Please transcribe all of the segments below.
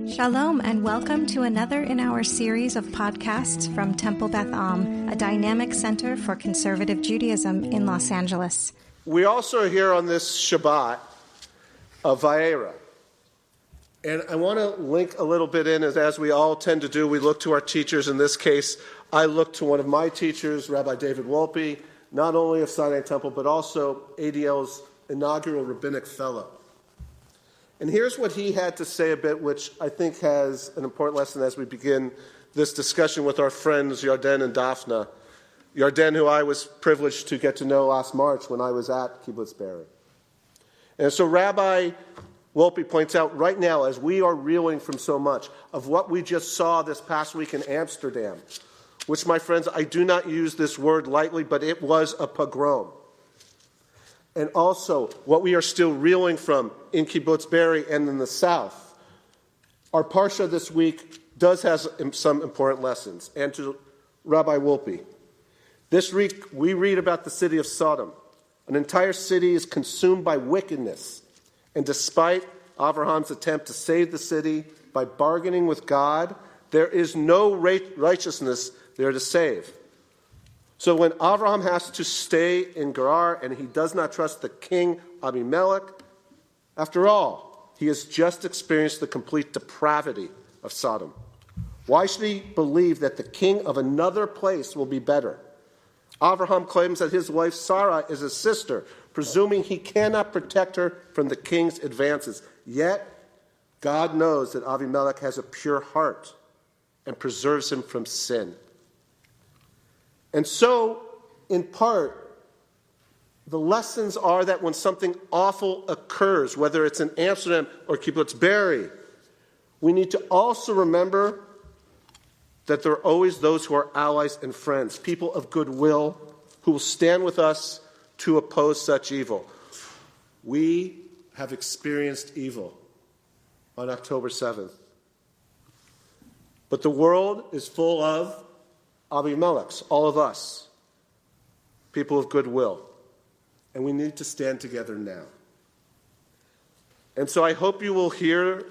Shalom and welcome to another in our series of podcasts from Temple Beth Am, a dynamic center for conservative Judaism in Los Angeles. We also are here on this Shabbat of Va'era. And I want to link a little bit in, as we all tend to do. We look to our teachers. In this case, I look to one of my teachers, Rabbi David Wolpe, not only of Sinai Temple, but also ADL's inaugural rabbinic fellow. And here's what he had to say a bit, which I think has an important lesson as we begin this discussion with our friends Yarden and Daphna. Yarden, who I was privileged to get to know last March when I was at Kibbutz Be'eri. And so Rabbi Wolpe points out right now, as we are reeling from so much of what we just saw this past week in Amsterdam, which, my friends, I do not use this word lightly, but it was a pogrom. And also, what we are still reeling from in Kibbutz Be'eri and in the south. Our Parsha this week does have some important lessons. And to Rabbi Wolpe, this week we read about the city of Sodom. An entire city is consumed by wickedness. And despite Abraham's attempt to save the city by bargaining with God, there is no righteousness there to save. So when Abraham has to stay in Gerar and he does not trust the king Abimelech, after all, he has just experienced the complete depravity of Sodom. Why should he believe that the king of another place will be better? Abraham claims that his wife Sarah is his sister, presuming he cannot protect her from the king's advances. Yet, God knows that Abimelech has a pure heart and preserves him from sin. And so, in part, the lessons are that when something awful occurs, whether it's in Amsterdam or Kibbutz Be'eri, we need to also remember that there are always those who are allies and friends, people of goodwill, who will stand with us to oppose such evil. We have experienced evil on October 7th. But the world is full of Abimelechs, all of us, people of goodwill. And we need to stand together now. And so I hope you will hear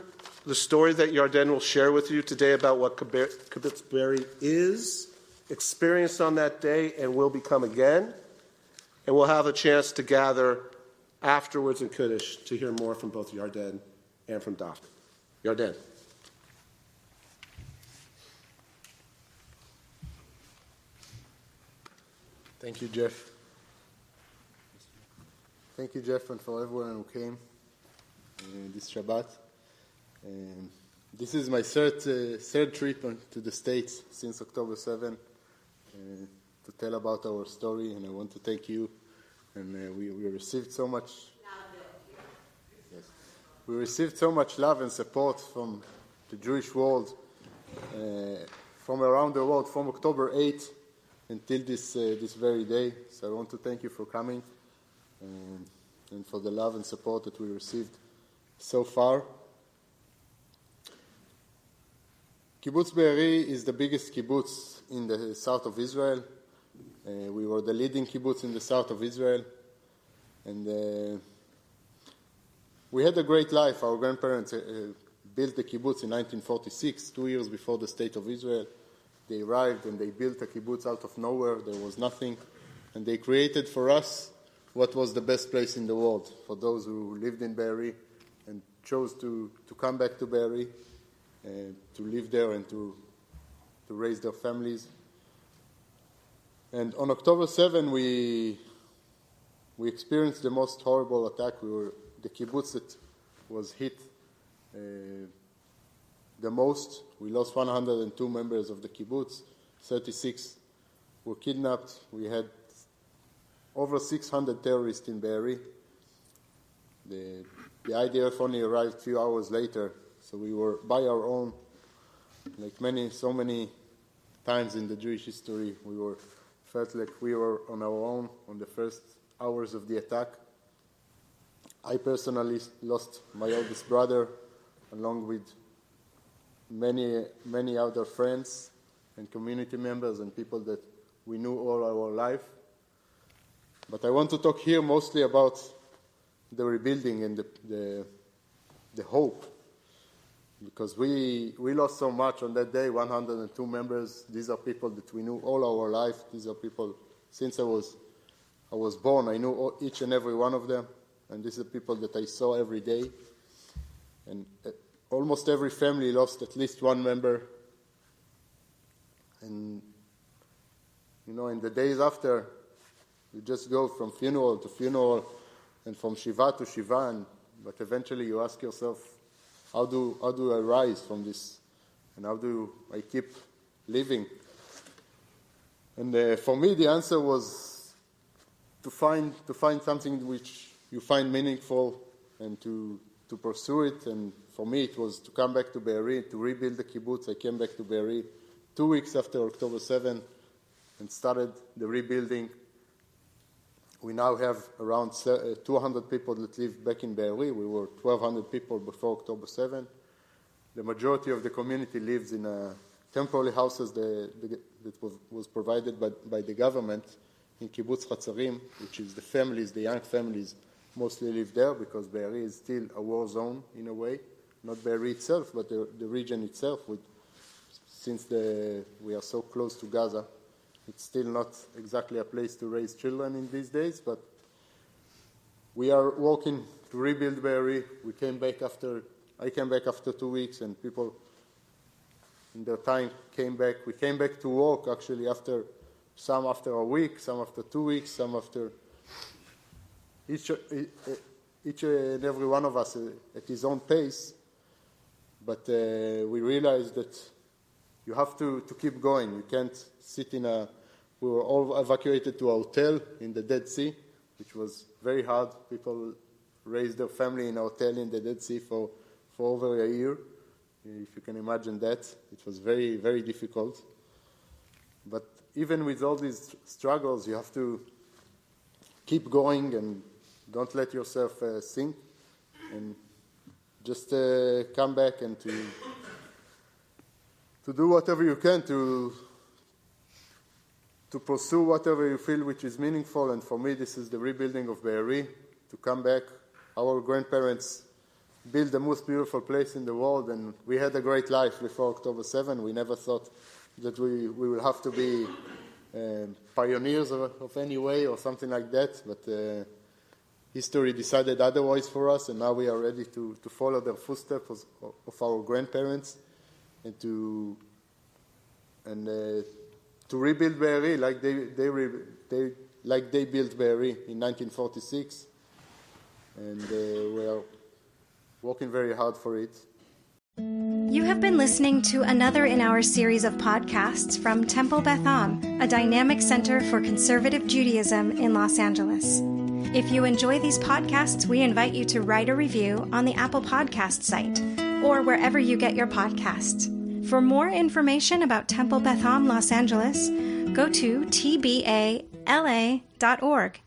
the story that Yarden will share with you today about what Kibbutz Be'eri is, experienced on that day, and will become again. And we'll have a chance to gather afterwards in Kiddush to hear more from both Yarden and from Daphne. Yarden. Thank you, Jeff. Thank you, Jeff, and for everyone who came this Shabbat. This is my third trip to the States since October 7 to tell about our story, and I want to thank you. And we received so much. Yes, we received so much love and support from the Jewish world, from around the world, from October 8 until this very day. So I want to thank you for coming and for the love and support that we received so far. Kibbutz Be'eri is the biggest kibbutz in the south of Israel. We were the leading kibbutz in the south of Israel. And we had a great life. Our grandparents built the kibbutz in 1946, 2 years before the state of Israel. They arrived and they built a kibbutz out of nowhere. There was nothing. And they created for us what was the best place in the world for those who lived in Be'eri and chose to come back to Be'eri, to live there and to raise their families. And on October 7, we experienced the most horrible attack. We were the kibbutz that was hit the most. We lost 102 members of the kibbutz. 36 were kidnapped. We had over 600 terrorists in Be'eri. The IDF only arrived a few hours later, so we were by our own. Like so many times in the Jewish history, felt like we were on our own on the first hours of the attack. I personally lost my oldest brother, along with many other friends and community members and people that we knew all our life. But I want to talk here mostly about the rebuilding and the hope because we lost so much on that day, 102 members. These are people that we knew all our life. These are people, since I was born, I knew each and every one of them. And these are people that I saw every day. And almost every family lost at least one member. And, you know, in the days after, you just go from funeral to funeral and from Shiva to Shiva. But eventually you ask yourself, how do I rise from this? And how do I keep living? And for me, the answer was to find something which you find meaningful and to pursue it. And for me, it was to come back to Be'eri, to rebuild the kibbutz. I came back to Be'eri 2 weeks after October 7 and started the rebuilding. We now have around 200 people that live back in Be'eri. We were 1,200 people before October 7. The majority of the community lives in temporary houses that was provided by the government in Kibbutz Hatzarim, which is the young families mostly live there because Be'eri is still a war zone in a way. Not Be'eri itself, but the region itself. Since we are so close to Gaza, it's still not exactly a place to raise children in these days, but we are working to rebuild Be'eri. I came back after 2 weeks, and people in their time came back. We came back to work actually some after a week, some after 2 weeks, some after each and every one of us at his own pace. But we realized that you have to keep going. You can't sit we were all evacuated to a hotel in the Dead Sea, which was very hard. People raised their family in a hotel in the Dead Sea for over a year. If you can imagine that, it was very, very difficult. But even with all these struggles, you have to keep going and don't let yourself sink, and just come back and to do whatever you can to pursue whatever you feel which is meaningful. And for me, this is the rebuilding of Be'eri, to come back. Our grandparents built the most beautiful place in the world, and we had a great life before October 7. We never thought that we will have to be pioneers of any way or something like that, but history decided otherwise for us, and now we are ready to follow the footsteps of our grandparents and to rebuild Be'eri like they built Be'eri in 1946, and we are working very hard for it. You have been listening to another in our series of podcasts from Temple Beth Am, a dynamic center for conservative Judaism in Los Angeles. If you enjoy these podcasts, we invite you to write a review on the Apple Podcast site or wherever you get your podcasts. For more information about Temple Beth Am Los Angeles, go to tbala.org.